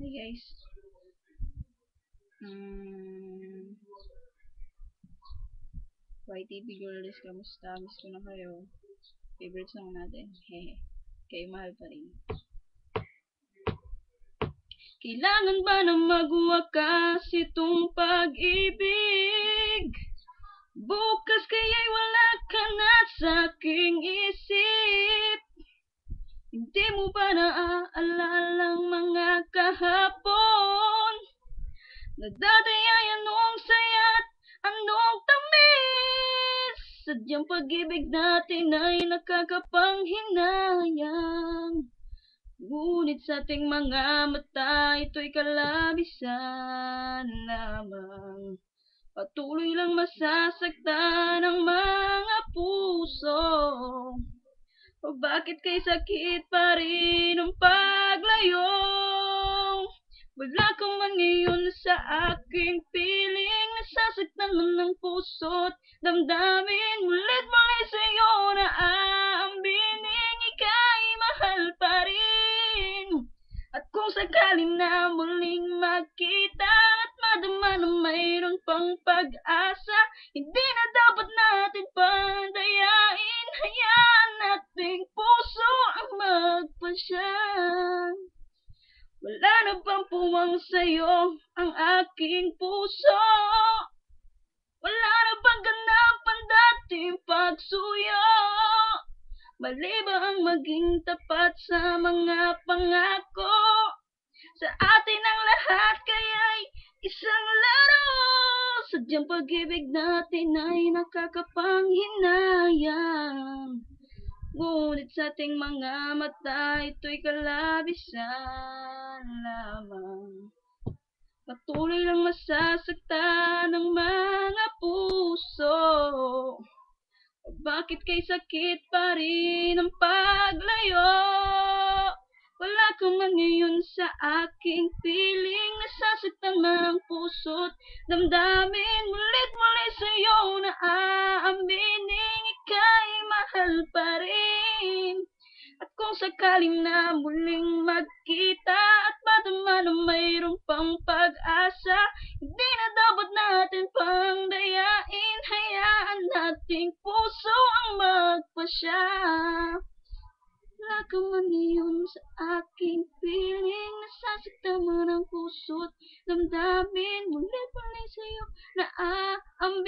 Hey guys. YTV Girls, kamusta? Miss ko na kayo. Favorite song natin. Hehe. Kayo mahal pa rin. Kailangan ba na magwakas itong pag-ibig? Bukas kaya'y wala ka na sa aking isip. Hindi mo ba naaalalang mga kahapon? Nadadayay anong saya't anong tamis? Sadyang pag-ibig natin ay nakakapanghinayang. Ngunit sa ating mga mata, ito'y kalabisan lamang. Patuloy lang masasaktan ang mga puso. O bakit kay sakit pa rin ang paglayo? Wala ka man ngayon sa aking piling. Nasasaktan man ng puso't damdamin. Mulit muli sa'yo na aambining ika'y mahal pa rin. At kung sakaling na muling magkita at madama na mayroon pang pag-asa, hindi na dapat natin pandayain. Hayaan nating puso ang magpasya. Wala na bang puwang sa'yo ang aking puso? Wala na bang ganap ang dating pagsuyo? Mali ba ang maging tapat sa mga pangako? Sa atin ang lahat kaya'y isang laro. Sadyang pag-ibig natin ay nakakapanghinayang. Ngunit sa ating mga mata, ito'y kalabisan lamang. Patuloy lang masasaktan ng mga puso. Bakit kay sakit pa rin ang paglayo? Wala ka man ngayon sa aking piling. Nasasaktan man ang puso't damdamin. Mulit muli sa'yo na aambining ika'y mahal pa rin. At kung sakaling na muling magkita at madama na mayroong pang pag-asa, hindi na dapat natin pangdayain. Hayaan nating puso ang magpasya. Wala ka man ngayon sa aking piling. Nasasaktan man ang puso't damdamin. Mulit muli sa'yo na aambing.